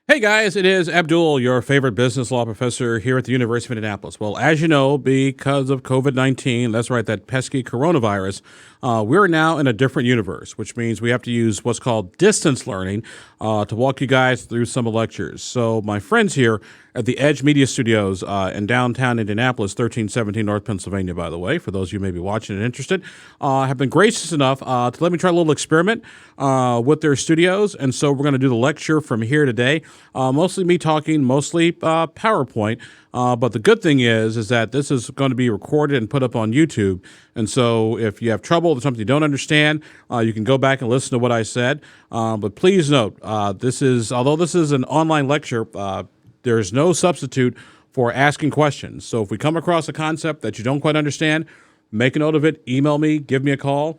Hey guys, it is Abdul, your favorite business law professor here at the University of Indianapolis. Well, as you know, because of COVID-19, that's right, that pesky coronavirus, we're now in a different universe, which means we have to use what's called distance learning to walk you guys through some lectures. So my friends here at the Edge Media Studios in downtown Indianapolis, 1317 North Pennsylvania, by the way, for those of you who may be watching and interested, have been gracious enough to let me try a little experiment with their studios. And so we're going to do the lecture from here today. Mostly me talking, mostly PowerPoint. But the good thing is that this is going to be recorded and put up on YouTube. And so if you have trouble with something you don't understand, you can go back and listen to what I said. But please note, although this is an online lecture, there's no substitute for asking questions. So if we come across a concept that you don't quite understand, make a note of it, email me, give me a call,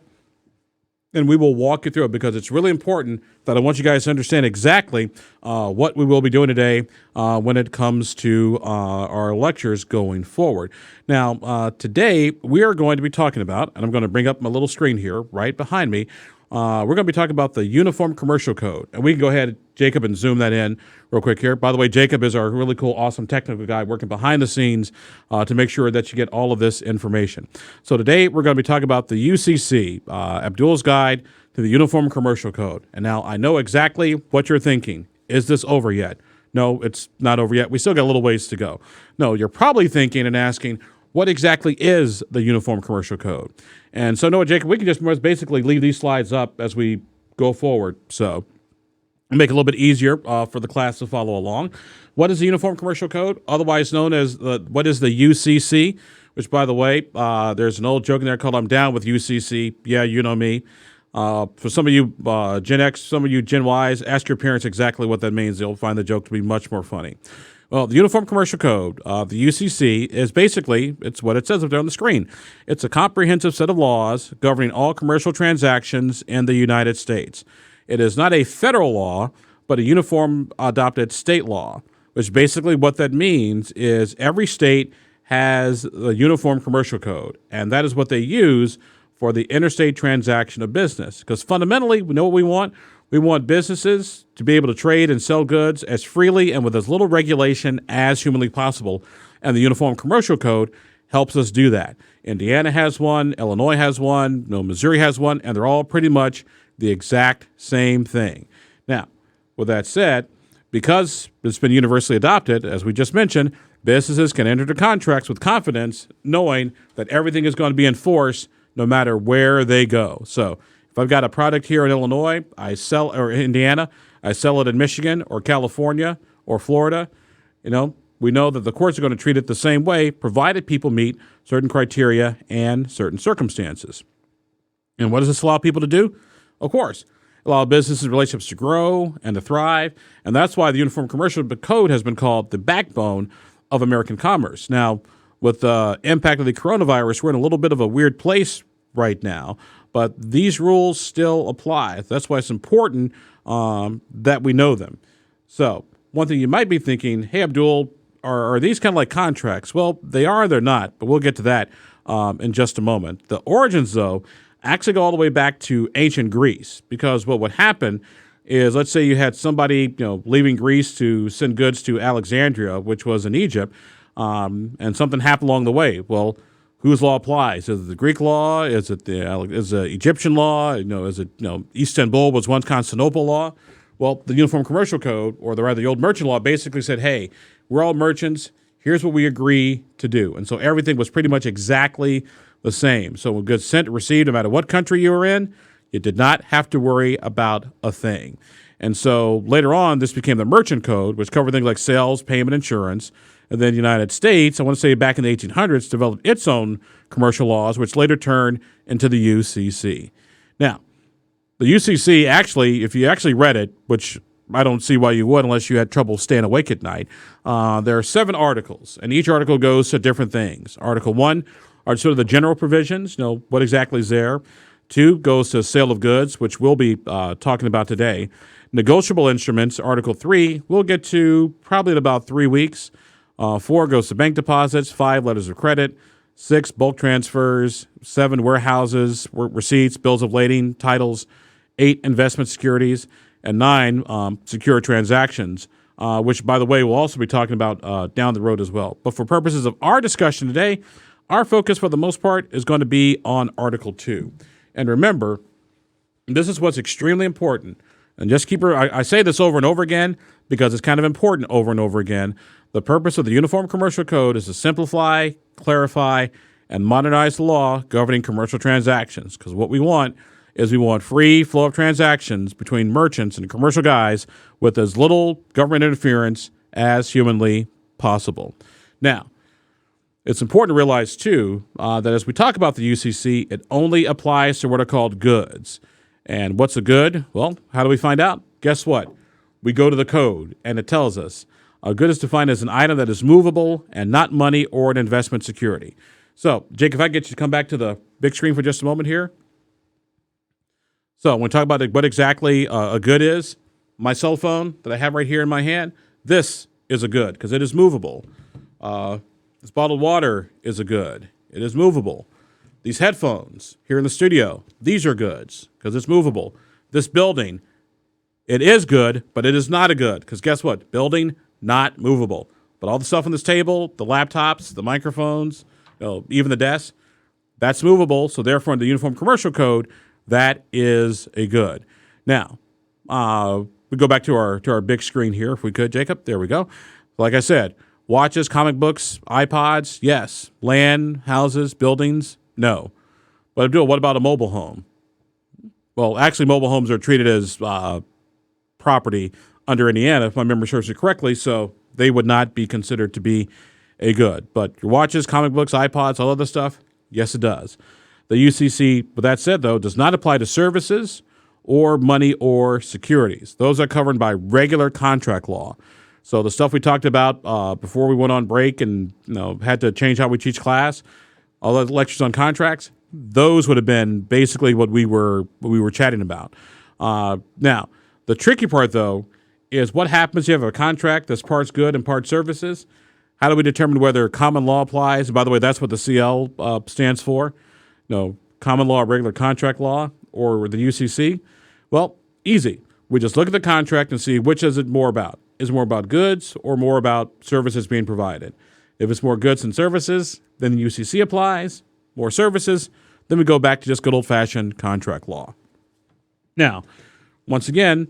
and we will walk you through it because it's really important that I want you guys to understand exactly what we will be doing today when it comes to our lectures going forward. Now, today we are going to be talking about, and I'm going to bring up my little screen here right behind me, we're going to be talking about the Uniform Commercial Code. And we can go ahead, Jacob, and zoom that in real quick here. By the way, Jacob is our really cool, awesome technical guy working behind the scenes to make sure that you get all of this information. So today we're going to be talking about the UCC, Abdul's Guide to the Uniform Commercial Code. And now I know exactly what you're thinking. Is this over yet? No, it's not over yet. We still got a little ways to go. No, you're probably thinking and asking, what exactly is the Uniform Commercial Code? And so, Jacob, we can just basically leave these slides up as we go forward. So make it a little bit easier for the class to follow along. What is the Uniform Commercial Code, otherwise known as what is the UCC? Which, by the way, there's an old joke in there called "I'm down with UCC." Yeah, you know me. For some of you Gen X, some of you Gen Ys, ask your parents exactly what that means. They'll find the joke to be much more funny. Well, the Uniform Commercial Code, the UCC, is basically, it's what it says up there on the screen. It's a comprehensive set of laws governing all commercial transactions in the United States. It is not a federal law, but a uniform adopted state law, which basically what that means is every state has a Uniform Commercial Code, and that is what they use for the interstate transaction of business. Because fundamentally, we know what we want. We want businesses to be able to trade and sell goods as freely and with as little regulation as humanly possible. And the Uniform Commercial Code helps us do that. Indiana has one, Illinois has one, Missouri has one, and they're all pretty much the exact same thing. Now, with that said, because it's been universally adopted, as we just mentioned, businesses can enter into contracts with confidence, knowing that everything is going to be enforced no matter where they go. So if I've got a product here in Illinois, or Indiana, I sell it in Michigan or California or Florida, we know that the courts are going to treat it the same way, provided people meet certain criteria and certain circumstances. And what does this allow people to do? Of course, allow businesses and relationships to grow and to thrive. And that's why the Uniform Commercial Code has been called the backbone of American commerce. Now, with the impact of the coronavirus, we're in a little bit of a weird place right now, but these rules still apply. That's why it's important that we know them. So one thing you might be thinking, hey, Abdul, are these kind of like contracts? Well, they are, they're not, but we'll get to that in just a moment. The origins, though, actually go all the way back to ancient Greece, because what would happen is, let's say you had somebody leaving Greece to send goods to Alexandria, which was in Egypt, and something happened along the way. Well, whose law applies? Is it the Greek law? Is it the Egyptian law? Is it Istanbul was once Constantinople law? Well, the Uniform Commercial Code, or the old merchant law, basically said, hey, we're all merchants. Here's what we agree to do. And so everything was pretty much exactly the same. So when goods sent or received, no matter what country you were in, you did not have to worry about a thing. And so later on, this became the Merchant Code, which covered things like sales, payment, insurance. And then the United States, I want to say back in the 1800s, developed its own commercial laws, which later turned into the UCC. Now, the UCC actually, if you actually read it, which I don't see why you would unless you had trouble staying awake at night, there are 7 articles, and each article goes to different things. Article 1 are sort of the general provisions, what exactly is there. 2 goes to sale of goods, which we'll be talking about today. Negotiable instruments, Article 3, we'll get to probably in about 3 weeks. 4 goes to bank deposits, 5 letters of credit, 6 bulk transfers, 7 warehouses, receipts, bills of lading, titles, 8 investment securities, and 9 secure transactions which, by the way, we'll also be talking about down the road as well. But for purposes of our discussion today, our focus for the most part is going to be on Article 2. And remember, this is what's extremely important. And just I say this over and over again because it's kind of important over and over again. The purpose of the Uniform Commercial Code is to simplify, clarify, and modernize the law governing commercial transactions. Because what we want is free flow of transactions between merchants and commercial guys with as little government interference as humanly possible. Now, it's important to realize, too, that as we talk about the UCC, it only applies to what are called goods. And what's a good? Well, how do we find out? Guess what? We go to the code, and it tells us a good is defined as an item that is movable and not money or an investment security. So, Jake, if I get you to come back to the big screen for just a moment here. So, when we talk about what exactly a good is, my cell phone that I have right here in my hand, this is a good because it is movable. This bottled water is a good. It is movable. These headphones here in the studio, these are goods because it's movable. This building, it is good, but it is not a good because guess what? Building, not movable. But all the stuff on this table, the laptops, the microphones, even the desk, that's movable. So therefore, in the Uniform Commercial Code, that is a good. Now, we go back to our big screen here, if we could, Jacob. There we go. Like I said, watches, comic books, iPods, yes. Land, houses, buildings, no. But Abdul, what about a mobile home? Well, actually, mobile homes are treated as property under Indiana, if my memory serves me correctly, so they would not be considered to be a good. But your watches, comic books, iPods, all other stuff, yes, it does. The UCC, with that said, though, does not apply to services or money or securities. Those are covered by regular contract law. So the stuff we talked about before we went on break and had to change how we teach class, all the lectures on contracts, those would have been basically what we were chatting about. Now, the tricky part, though, is what happens if you have a contract that's parts good and parts services. How do we determine whether common law applies? And by the way, that's what the CL stands for. Common law, regular contract law, or the UCC. Well, easy. We just look at the contract and see which is it more about. Is it more about goods or more about services being provided? If it's more goods and services, then the UCC applies. More services, then we go back to just good old-fashioned contract law. Now, once again,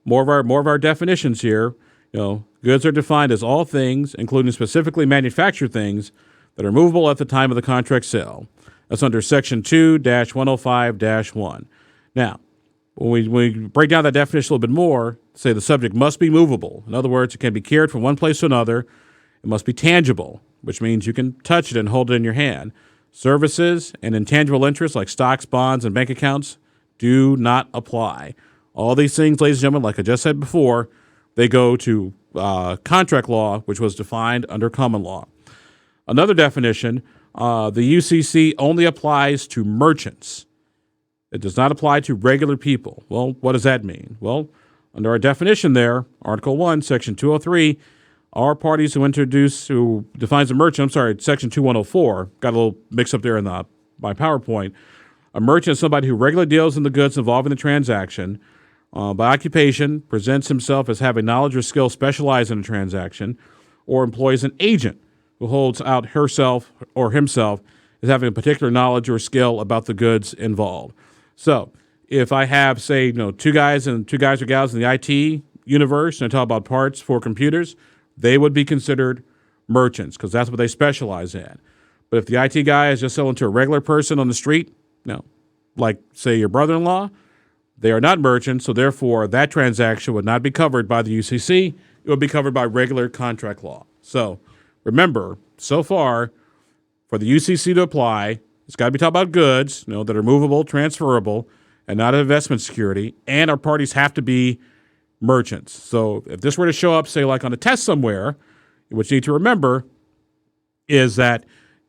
more of our definitions here. Goods are defined as all things, including specifically manufactured things, that are movable at the time of the contract sale. That's under Section 2-105-1. Now, when we break down that definition a little bit more, say the subject must be movable. In other words, it can be carried from one place to another. It must be tangible, which means you can touch it and hold it in your hand. Services and intangible interests like stocks, bonds, and bank accounts do not apply. All these things, ladies and gentlemen, like I just said before, they go to contract law, which was defined under common law. Another definition, the UCC only applies to merchants. It does not apply to regular people. Well, what does that mean? Well, under our definition there, Article 1, Section 203, all parties who defines a merchant, Section 2104, got a little mix up there in my PowerPoint. A merchant is somebody who regularly deals in the goods involved in the transaction, by occupation, presents himself as having knowledge or skill specialized in a transaction, or employs an agent who holds out herself or himself as having a particular knowledge or skill about the goods involved. So if I have, say, two guys or gals in the IT universe, and I talk about parts for computers, they would be considered merchants because that's what they specialize in. But if the IT guy is just selling to a regular person on the street, like, say, your brother-in-law, they are not merchants, so therefore that transaction would not be covered by the UCC. It would be covered by regular contract law. So remember, so far, for the UCC to apply, it's got to be talking about goods, that are movable, transferable, and not an investment security, and our parties have to be merchants. So if this were to show up, say, like on a test somewhere, what you need to remember is that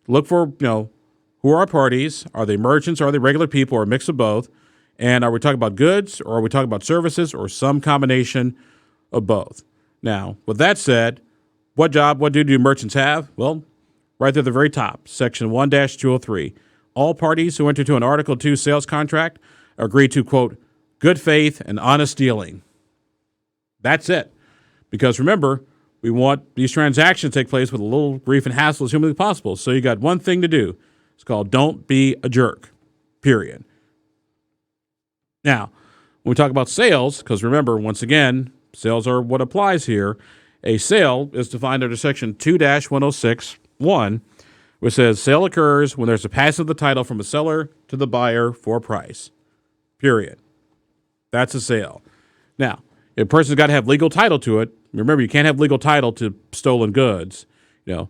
look for, who are our parties? Are they merchants? Are they regular people? Or a mix of both? And are we talking about goods, or are we talking about services, or some combination of both? Now, with that said, what duty do merchants have? Well, right there at the very top, Section 1-203. All parties who enter into an Article 2 sales contract agree to, quote, good faith and honest dealing. That's it. Because remember, we want these transactions to take place with a little grief and hassle as humanly possible. So you got one thing to do. It's called don't be a jerk, period. Now, when we talk about sales, because remember, once again, sales are what applies here. A sale is defined under Section 2-106(1), which says sale occurs when there's a passing of the title from a seller to the buyer for a price, period. That's a sale. Now, if a person's got to have legal title to it, remember, you can't have legal title to stolen goods. No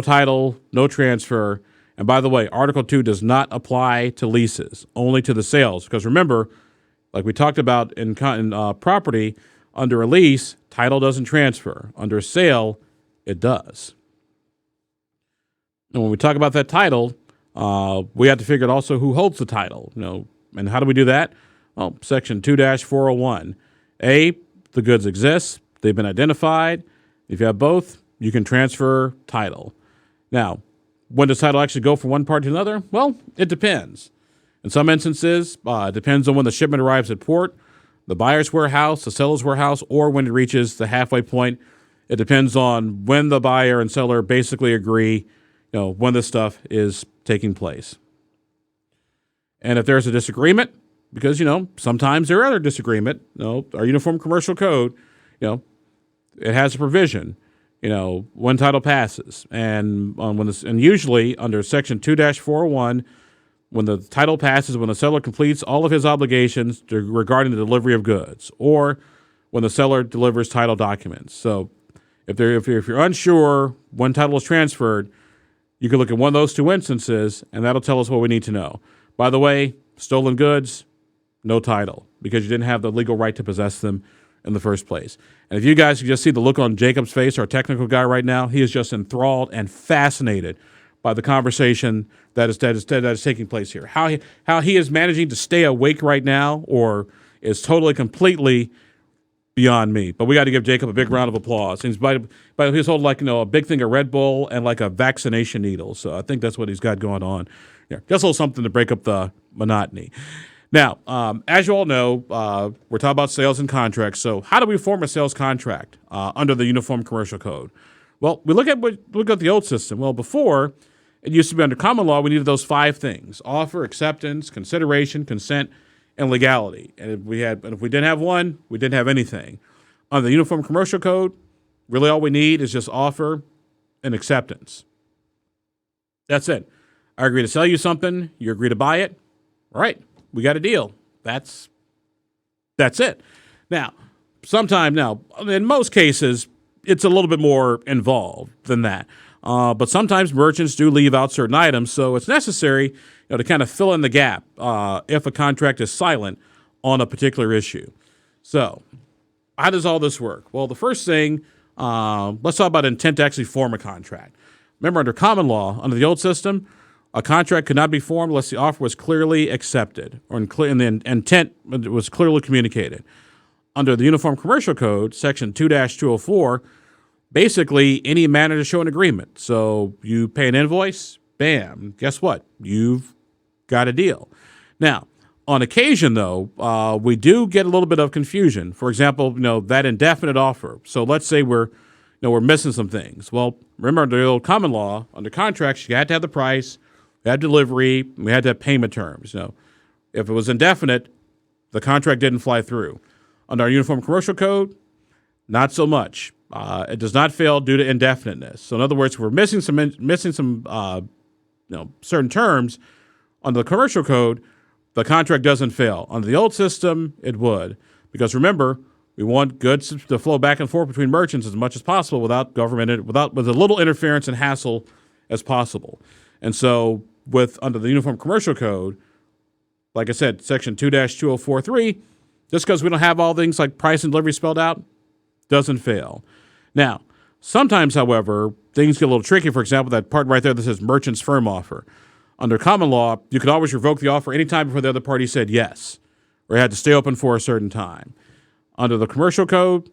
title, no transfer. And by the way, Article 2 does not apply to leases, only to the sales. Because remember, like we talked about in property, under a lease, title doesn't transfer. Under a sale, it does. And when we talk about that title, we have to figure out also who holds the title. And how do we do that? Well, Section 2-401. A, the goods exist. They've been identified. If you have both, you can transfer title. Now, when does title actually go from one party to another? Well, it depends. In some instances, it depends on when the shipment arrives at port, the buyer's warehouse, the seller's warehouse, or when it reaches the halfway point. It depends on when the buyer and seller basically agree, when this stuff is taking place. And if there's a disagreement, because, sometimes there are other disagreement, our Uniform Commercial Code, it has a provision, when title passes. And and usually under Section 2-401, when the title passes, when the seller completes all of his obligations regarding the delivery of goods, or when the seller delivers title documents. So if you're unsure when title is transferred, you can look at one of those two instances, and that'll tell us what we need to know. By the way, stolen goods, no title, because you didn't have the legal right to possess them in the first place. And if you guys could just see the look on Jacob's face, our technical guy right now, he is just enthralled and fascinated by the conversation that is taking place here. How he is managing to stay awake right now, or is totally, completely beyond me. But we got to give Jacob a big round of applause. He's holding a big thing of Red Bull and like a vaccination needle. So I think that's what he's got going on. Yeah, just a little something to break up the monotony. Now, as you all know, we're talking about sales and contracts. So how do we form a sales contract under the Uniform Commercial Code? Well, we look at the old system. Well, before, it used to be under common law, we needed those 5 things: offer, acceptance, consideration, consent, and legality. And if we didn't have one, we didn't have anything. Under the Uniform Commercial Code, really all we need is just offer and acceptance. That's it. I agree to sell you something, you agree to buy it. All right, we got a deal. That's it. Now, in most cases, it's a little bit more involved than that. But sometimes merchants do leave out certain items, so it's necessary to kind of fill in the gap if a contract is silent on a particular issue. So how does all this work? Well, the first thing, let's talk about intent to actually form a contract. Remember, under common law, under the old system, a contract could not be formed unless the offer was clearly accepted or and the intent was clearly communicated. Under the Uniform Commercial Code, Section 2-204, basically any manner to show an agreement. So you pay an invoice, bam, guess what? You've got a deal. Now, on occasion, though, we do get a little bit of confusion. For example, that indefinite offer. So let's say we're missing some things. Well, remember, under the old common law, under contracts, you had to have the price, we had delivery, we had to have payment terms. If it was indefinite, the contract didn't fly through. Under our Uniform Commercial Code, not so much. It does not fail due to indefiniteness. So in other words, if we're missing some certain terms under the Commercial Code, the contract doesn't fail. Under the old system, it would, because remember, we want goods to flow back and forth between merchants as much as possible with a little interference and hassle as possible. And so, under the Uniform Commercial Code, like I said, Section 2-2043, just because we don't have all things like price and delivery spelled out, doesn't fail. Now, sometimes, however, things get a little tricky. For example, that part right there that says merchant's firm offer. Under common law, you could always revoke the offer anytime before the other party said yes, or it had to stay open for a certain time. Under the Commercial Code,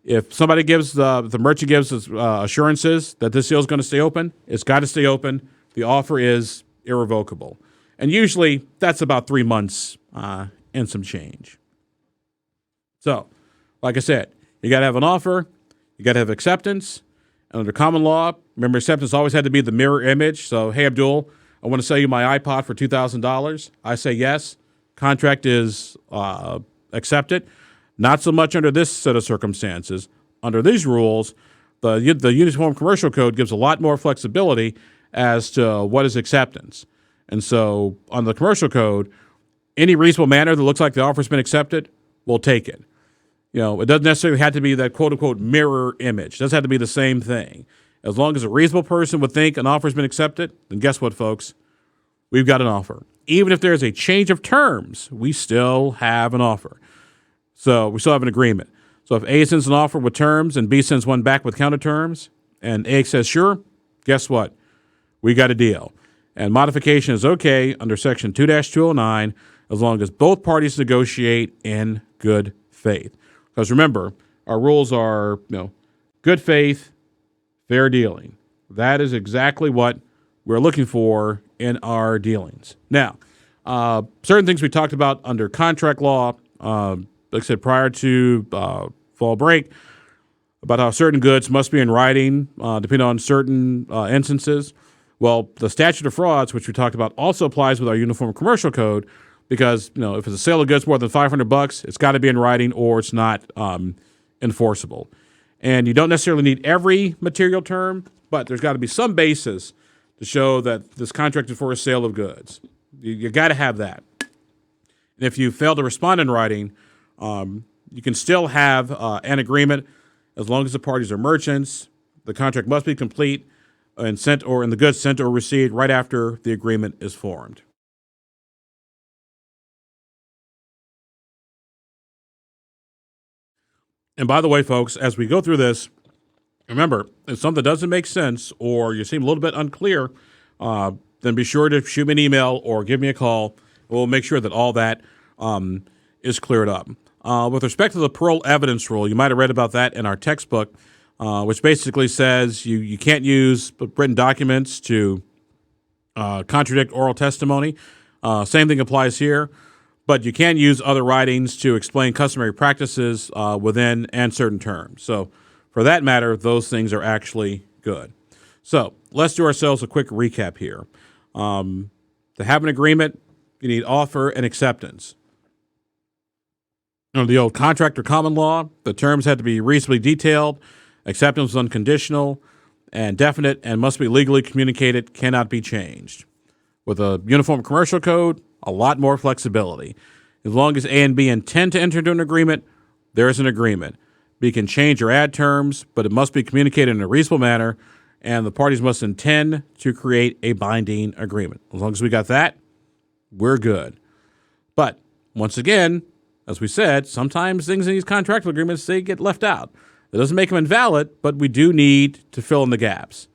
if somebody the merchant gives assurances that this deal is going to stay open, it's got to stay open. The offer is irrevocable. And usually that's about 3 months and some change. So, like I said, You got to have an offer. You got to have acceptance. And under common law, remember, acceptance always had to be the mirror image. So, hey, Abdul, I want to sell you my iPod for $2,000. I say yes. Contract is accepted. Not so much under this set of circumstances. Under these rules, the Uniform Commercial Code gives a lot more flexibility as to what is acceptance. And so on the commercial code, any reasonable manner that looks like the offer's been accepted, we'll take it. It doesn't necessarily have to be that quote-unquote mirror image. It doesn't have to be the same thing. As long as a reasonable person would think an offer's been accepted, then guess what, folks? We've got an offer. Even if there's a change of terms, we still have an offer. So we still have an agreement. So if A sends an offer with terms and B sends one back with counter terms, and A says sure, guess what? We got a deal. And modification is okay under Section 2-209 as long as both parties negotiate in good faith. Because remember, our rules are, good faith, fair dealing. That is exactly what we're looking for in our dealings. Now, certain things we talked about under contract law, like I said, prior to fall break, about how certain goods must be in writing, depending on certain instances. Well, the statute of frauds, which we talked about, also applies with our Uniform Commercial Code because, if it's a sale of goods more than $500, it's got to be in writing or it's not enforceable. And you don't necessarily need every material term, but there's got to be some basis to show that this contract is for a sale of goods. You got to have that. And if you fail to respond in writing, you can still have an agreement as long as the parties are merchants. The contract must be complete and sent, or in the goods sent or received right after the agreement is formed. And by the way, folks, as we go through this, remember, if something doesn't make sense or you seem a little bit unclear, then be sure to shoot me an email or give me a call. We'll make sure that all that is cleared up. With respect to the parole evidence rule, you might have read about that in our textbook, which basically says you can't use written documents to contradict oral testimony. Same thing applies here, but you can use other writings to explain customary practices within and certain terms. So for that matter, those things are actually good. So let's do ourselves a quick recap here. To have an agreement, you need offer and acceptance. Under the old contract or common law, the terms had to be reasonably detailed, acceptance was unconditional and definite and must be legally communicated, cannot be changed. With a Uniform Commercial Code, a lot more flexibility. As long as A and B intend to enter into an agreement, there is an agreement. B can change or add terms, but it must be communicated in a reasonable manner, and the parties must intend to create a binding agreement. As long as we got that, we're good. But once again, as we said, sometimes things in these contractual agreements, they get left out. That doesn't make them invalid, but we do need to fill in the gaps.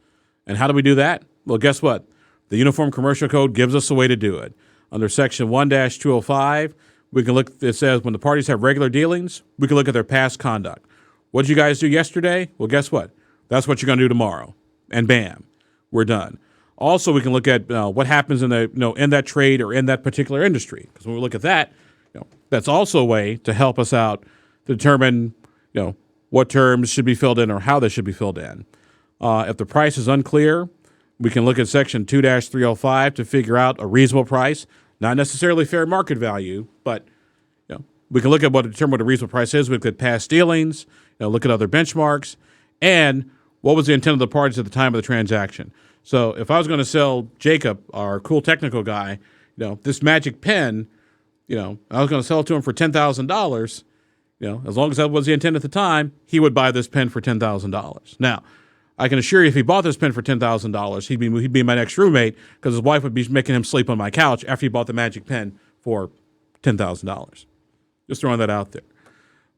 And how do we do that? Well, guess what? The Uniform Commercial Code gives us a way to do it. Under Section 1-205, we can look, it says when the parties have regular dealings, we can look at their past conduct. What did you guys do yesterday? Well, guess what? That's what you're going to do tomorrow. And bam, we're done. Also, we can look at what happens in in that trade or in that particular industry. Because when we look at that, that's also a way to help us out to determine, what terms should be filled in or how they should be filled in. If the price is unclear, we can look at Section 2-305 to figure out a reasonable price, not necessarily fair market value, but we can look at determine what a reasonable price is. We look at past dealings, look at other benchmarks, and what was the intent of the parties at the time of the transaction. So if I was going to sell Jacob, our cool technical guy, this magic pen, I was going to sell it to him for $10,000. As long as that was the intent at the time, he would buy this pen for $10,000. Now, I can assure you, if he bought this pen for $10,000, he'd be my next roommate because his wife would be making him sleep on my couch after he bought the magic pen for $10,000. Just throwing that out there.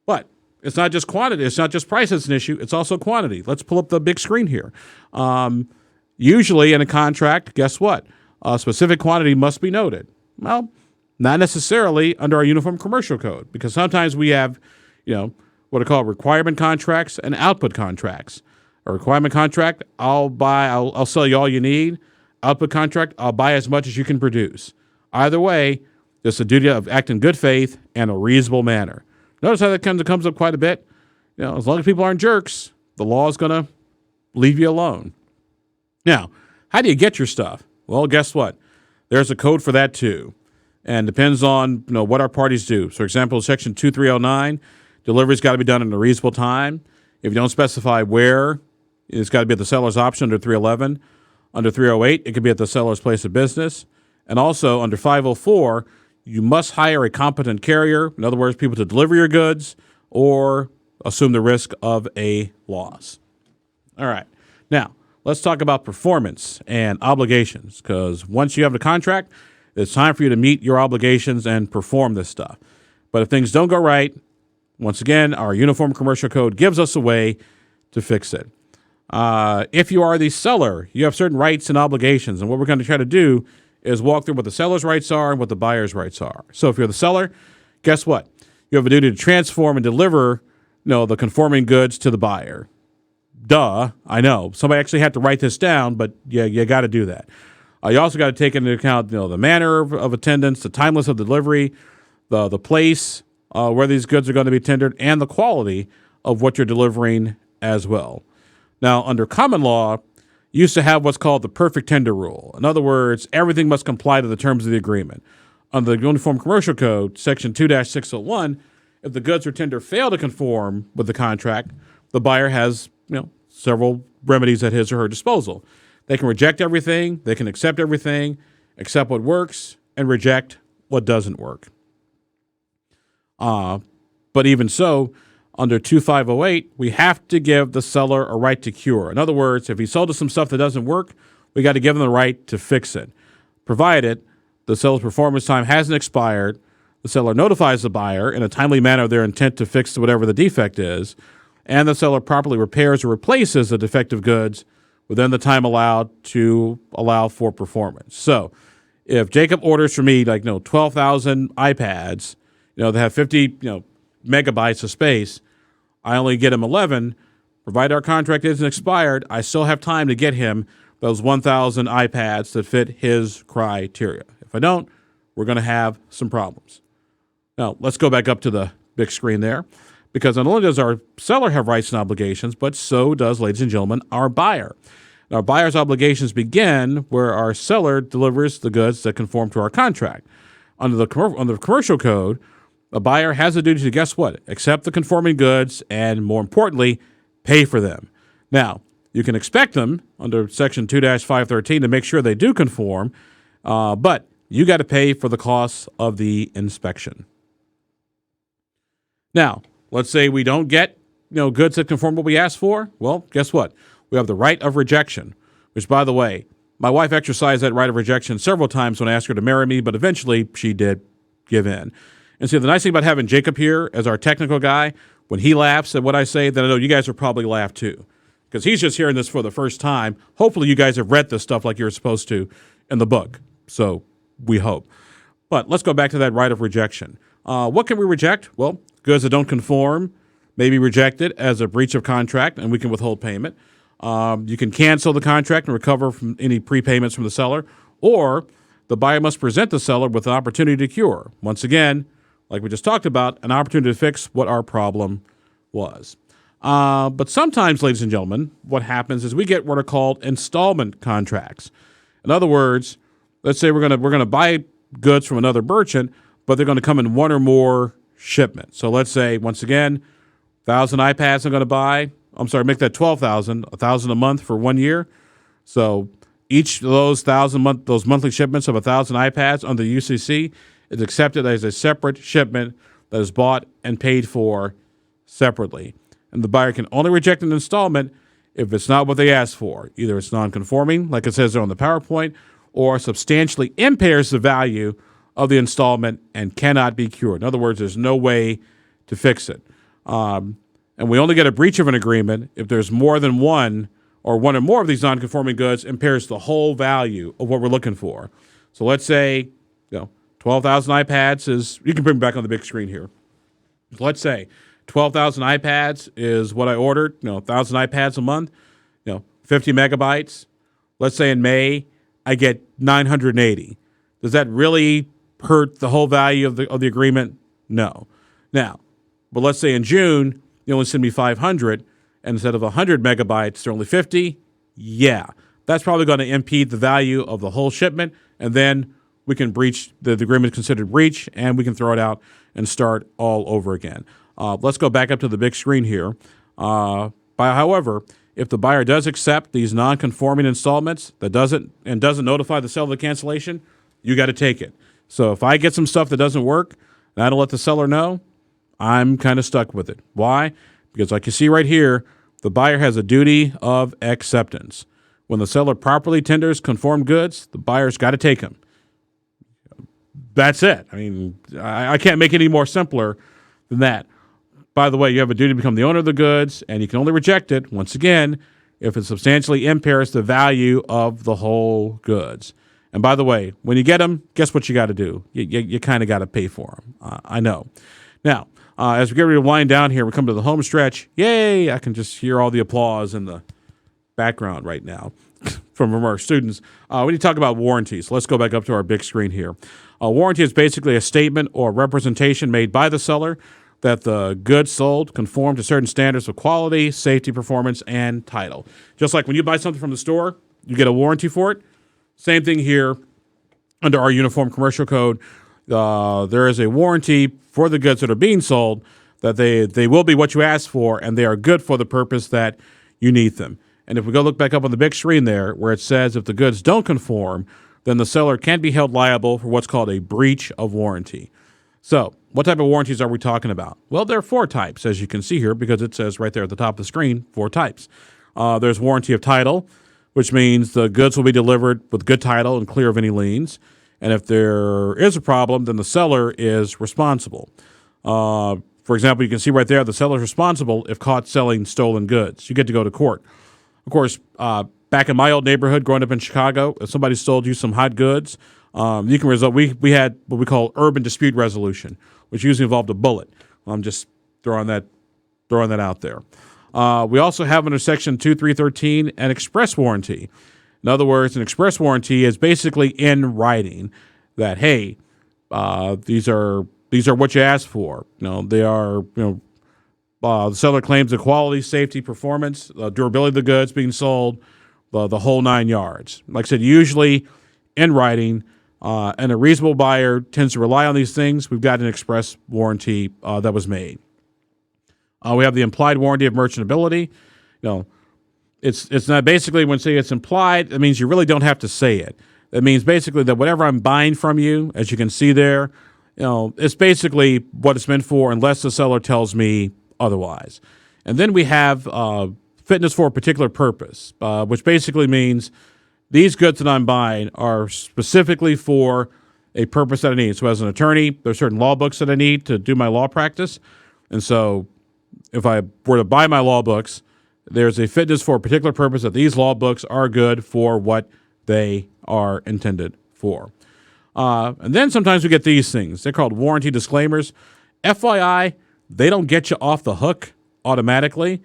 But it's not just quantity. It's not just price that's an issue. It's also quantity. Let's pull up the big screen here. Usually in a contract, guess what? A specific quantity must be noted. Well, not necessarily under our Uniform Commercial Code, because sometimes we have, what are called requirement contracts and output contracts. A requirement contract, I'll sell you all you need. Output contract, I'll buy as much as you can produce. Either way, there's a duty of act in good faith and a reasonable manner. Notice how that comes up quite a bit. As long as people aren't jerks, the law is going to leave you alone. Now, how do you get your stuff? Well, guess what? There's a code for that too, and depends on what our parties do. So, for example, Section 2309, delivery's got to be done in a reasonable time. If you don't specify where, it's got to be at the seller's option under 311. Under 308, it could be at the seller's place of business. And also under 504, you must hire a competent carrier, in other words, people to deliver your goods or assume the risk of a loss. All right. Now, let's talk about performance and obligations, because once you have the contract, it's time for you to meet your obligations and perform this stuff. But if things don't go right, once again, our Uniform Commercial Code gives us a way to fix it. If you are the seller, you have certain rights and obligations, and what we're going to try to do is walk through what the seller's rights are and what the buyer's rights are. So if you're the seller, guess what? You have a duty to transform and deliver the conforming goods to the buyer. Duh, I know. Somebody actually had to write this down, but yeah, you got to do that. You also got to take into account the manner of attendance, the timeliness of delivery, the place where these goods are going to be tendered, and the quality of what you're delivering as well. Now, under common law, you used to have what's called the perfect tender rule. In other words, everything must comply to the terms of the agreement. Under the Uniform Commercial Code, Section 2-601, if the goods or tender fail to conform with the contract, the buyer has several remedies at his or her disposal. They can reject everything, they can accept everything, accept what works, and reject what doesn't work. But even so, under 2508, we have to give the seller a right to cure. In other words, if he sold us some stuff that doesn't work, we got to give him the right to fix it. Provided the seller's performance time hasn't expired, the seller notifies the buyer in a timely manner of their intent to fix whatever the defect is, and the seller properly repairs or replaces the defective goods within the time allowed to allow for performance. So if Jacob orders for me 12,000 iPads, that have 50 megabytes of space, I only get him 11. Provided our contract isn't expired, I still have time to get him those 1,000 iPads that fit his criteria. If I don't, we're going to have some problems. Now, let's go back up to the big screen there, because not only does our seller have rights and obligations, but so does, ladies and gentlemen, our buyer. Our buyer's obligations begin where our seller delivers the goods that conform to our contract. Under the Commercial Code, a buyer has a duty to, guess what? Accept the conforming goods and, more importantly, pay for them. Now, you can expect them under Section 2-513 to make sure they do conform, but you got to pay for the costs of the inspection. Now, let's say we don't get goods that conform what we asked for. Well, guess what? We have the right of rejection, which, by the way, my wife exercised that right of rejection several times when I asked her to marry me, but eventually she did give in. And see, the nice thing about having Jacob here as our technical guy, when he laughs at what I say, then I know you guys will probably laugh too, because he's just hearing this for the first time. Hopefully you guys have read this stuff like you're supposed to in the book. So we hope. But let's go back to that right of rejection. What can we reject? Well, goods that don't conform may be rejected as a breach of contract, and we can withhold payment. You can cancel the contract and recover from any prepayments from the seller, or the buyer must present the seller with an opportunity to cure. Once again, like we just talked about, an opportunity to fix what our problem was. But sometimes, ladies and gentlemen, what happens is we get what are called installment contracts. In other words, let's say we're gonna buy goods from another merchant, but they're going to come in one or more shipments. So let's say, once again, 1,000 iPads I'm going to buy. I'm sorry, make that 12,000, 1,000 a month for 1 year. So each of those those monthly shipments of 1,000 iPads under the UCC is accepted as a separate shipment that is bought and paid for separately. And the buyer can only reject an installment if it's not what they asked for. Either it's non-conforming, like it says there on the PowerPoint, or substantially impairs the value of the installment and cannot be cured. In other words, there's no way to fix it. And we only get a breach of an agreement if there's more than one or one or more of these non-conforming goods impairs the whole value of what we're looking for. So let's say 12,000 iPads is, you can bring me back on the big screen here. Let's say 12,000 iPads is what I ordered, 1,000 iPads a month, 50 megabytes. Let's say in May, I get 980. Does that really hurt the whole value of the agreement? No. Now, but let's say in June, you only send me 500, and instead of 100 megabytes, they're only 50. Yeah, that's probably going to impede the value of the whole shipment, and then we can breach the agreement considered breach, and we can throw it out and start all over again. Let's go back up to the big screen here. However, if the buyer does accept these non-conforming installments that doesn't notify the seller of the cancellation, you got to take it. So if I get some stuff that doesn't work and I don't let the seller know, I'm kind of stuck with it. Why? Because like you see right here, the buyer has a duty of acceptance. When the seller properly tenders conformed goods, the buyer's got to take them. That's it. I mean, I can't make it any more simpler than that. By the way, you have a duty to become the owner of the goods, and you can only reject it, once again, if it substantially impairs the value of the whole goods. And by the way, when you get them, guess what you got to do? You kind of got to pay for them. I know. Now, as we get ready to wind down here, we come to the home stretch. Yay! I can just hear all the applause in the background right now from our students. We need to talk about warranties. Let's go back up to our big screen here. A warranty is basically a statement or representation made by the seller that the goods sold conform to certain standards of quality, safety, performance, and title. Just like when you buy something from the store, you get a warranty for it. Same thing here under our Uniform Commercial Code. There is a warranty for the goods that are being sold that they will be what you asked for, and they are good for the purpose that you need them. And if we go look back up on the big screen there where it says if the goods don't conform, then the seller can be held liable for what's called a breach of warranty. So what type of warranties are we talking about? Well, there are 4 types, as you can see here, because it says right there at the top of the screen, 4 types. There's warranty of title, which means the goods will be delivered with good title and clear of any liens. And if there is a problem, then the seller is responsible. For example, you can see right there, the seller is responsible if caught selling stolen goods. You get to go to court. Of course, back in my old neighborhood, growing up in Chicago, if somebody sold you some hot goods, you can result. We had what we call urban dispute resolution, which usually involved a bullet. I'm just throwing that out there. We also have under Section 2313 an express warranty. In other words, an express warranty is basically in writing that hey, these are what you asked for. They are the seller claims the quality, safety, performance, durability of the goods being sold, the whole 9 yards. Like I said, usually in writing, and a reasonable buyer tends to rely on these things. We've got an express warranty that was made. We have the implied warranty of merchantability. It's not basically when say it's implied, it means you really don't have to say it. It means basically that whatever I'm buying from you, as you can see there, it's basically what it's meant for unless the seller tells me otherwise. And then we have fitness for a particular purpose, which basically means these goods that I'm buying are specifically for a purpose that I need. So as an attorney, there's certain law books that I need to do my law practice. And so if I were to buy my law books, there's a fitness for a particular purpose that these law books are good for what they are intended for. And then sometimes we get these things. They're called warranty disclaimers. FYI, they don't get you off the hook automatically.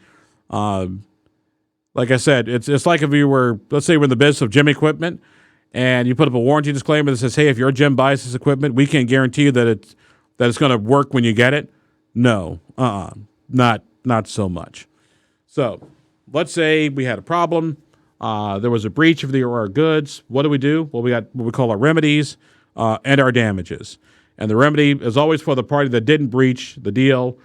Like I said, it's like if you were, let's say we're in the business of gym equipment, and you put up a warranty disclaimer that says, hey, if your gym buys this equipment, we can't guarantee you that it's going to work when you get it. No, not so much. So let's say we had a problem. There was a breach of our goods. What do? Well, we got what we call our remedies and our damages. And the remedy is always for the party that didn't breach the deal.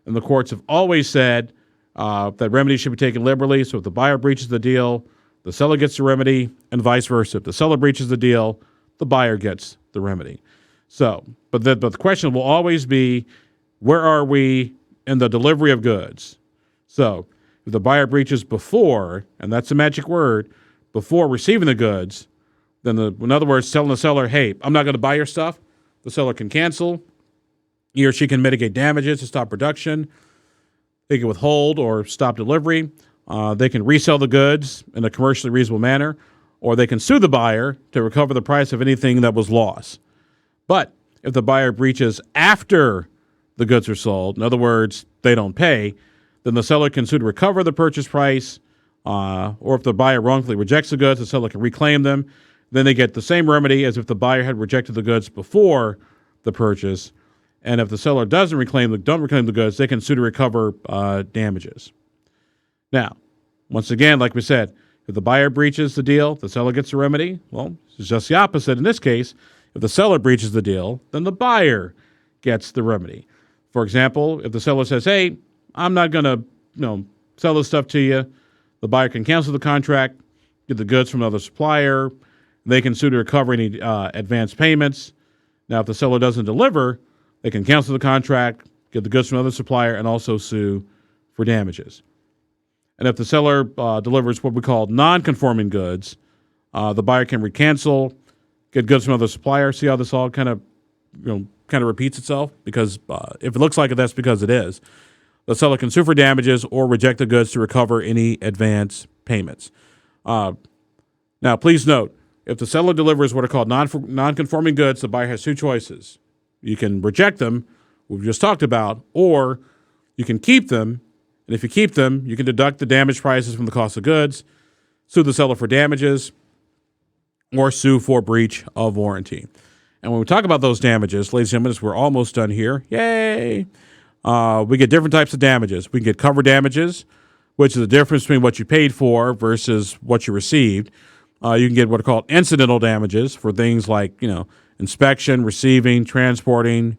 And the courts have always said that remedies should be taken liberally. So if the buyer breaches the deal, the seller gets the remedy, and vice versa. If the seller breaches the deal, the buyer gets the remedy. So, but the question will always be, where are we in the delivery of goods? So if the buyer breaches before, and that's the magic word, before receiving the goods, then in other words, telling the seller, hey, I'm not going to buy your stuff, the seller can cancel. He or she can mitigate damages to stop production. They can withhold or stop delivery. They can resell the goods in a commercially reasonable manner, or they can sue the buyer to recover the price of anything that was lost. But if the buyer breaches after the goods are sold, in other words, they don't pay, then the seller can sue to recover the purchase price, or if the buyer wrongfully rejects the goods, the seller can reclaim them. Then they get the same remedy as if the buyer had rejected the goods before the purchase. And if the seller don't reclaim the goods, they can sue to recover damages. Now, once again, like we said, if the buyer breaches the deal, the seller gets a remedy. Well, it's just the opposite. In this case, if the seller breaches the deal, then the buyer gets the remedy. For example, if the seller says, "Hey, I'm not going to, sell this stuff to you," the buyer can cancel the contract, get the goods from another supplier. They can sue to recover any advance payments. Now, if the seller doesn't deliver, they can cancel the contract, get the goods from another supplier, and also sue for damages. And if the seller delivers what we call non-conforming goods, the buyer can recancel, get goods from another supplier. See how this all kind of repeats itself? Because if it looks like it, that's because it is. The seller can sue for damages or reject the goods to recover any advance payments. Now, please note, if the seller delivers what are called non-conforming goods, the buyer has two choices. You can reject them, we've just talked about, or you can keep them. And if you keep them, you can deduct the damage prices from the cost of goods, sue the seller for damages, or sue for breach of warranty. And when we talk about those damages, ladies and gentlemen, we're almost done here. Yay! We get different types of damages. We can get cover damages, which is the difference between what you paid for versus what you received. You can get what are called incidental damages for things like, inspection, receiving, transporting,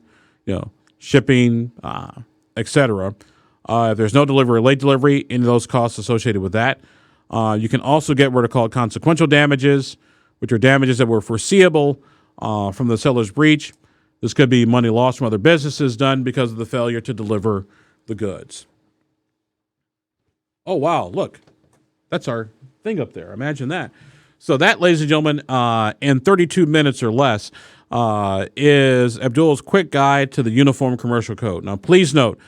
shipping, etc. If there's no delivery or late delivery, any of those costs associated with that. You can also get what are called consequential damages, which are damages that were foreseeable from the seller's breach. This could be money lost from other businesses done because of the failure to deliver the goods. Oh, wow, look. That's our thing up there. Imagine that. So that, ladies and gentlemen, in 32 minutes or less, is Abdul's quick guide to the Uniform Commercial Code. Now, please note,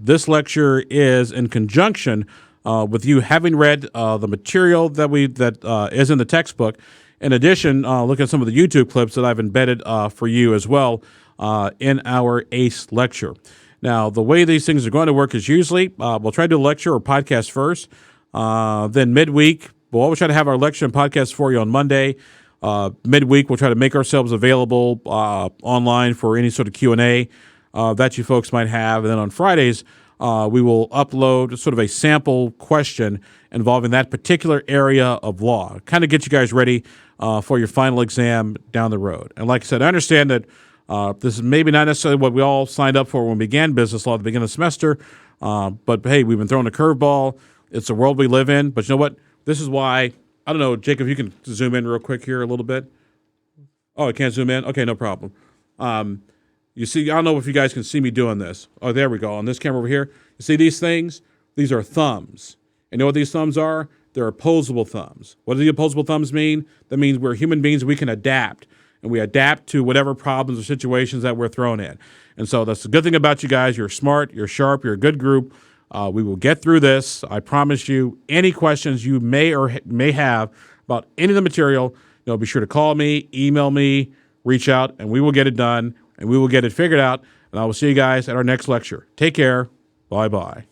this lecture is in conjunction with you having read the material that is in the textbook. In addition, look at some of the YouTube clips that I've embedded for you as well in our ACE lecture. Now, the way these things are going to work is usually we'll try to do a lecture or podcast first. Then midweek, we'll always try to have our lecture and podcast for you on Monday. Midweek, we'll try to make ourselves available online for any sort of Q&A that you folks might have. And then on Fridays, we will upload sort of a sample question involving that particular area of law. Kind of get you guys ready for your final exam down the road. And like I said, I understand that this is maybe not necessarily what we all signed up for when we began business law at the beginning of the semester. But hey, we've been thrown a curveball. It's the world we live in. But you know what? This is why, I don't know, Jacob, you can zoom in real quick here a little bit. Oh, I can't zoom in? Okay, no problem. You see, I don't know if you guys can see me doing this. Oh, there we go. On this camera over here, you see these things? These are thumbs. And you know what these thumbs are? They're opposable thumbs. What do the opposable thumbs mean? That means we're human beings. We can adapt. And we adapt to whatever problems or situations that we're thrown in. And so that's the good thing about you guys. You're smart. You're sharp. You're a good group. We will get through this. I promise you. Any questions you may have about any of the material, be sure to call me, email me, reach out, and we will get it done. And we will get it figured out. And I will see you guys at our next lecture. Take care. Bye-bye.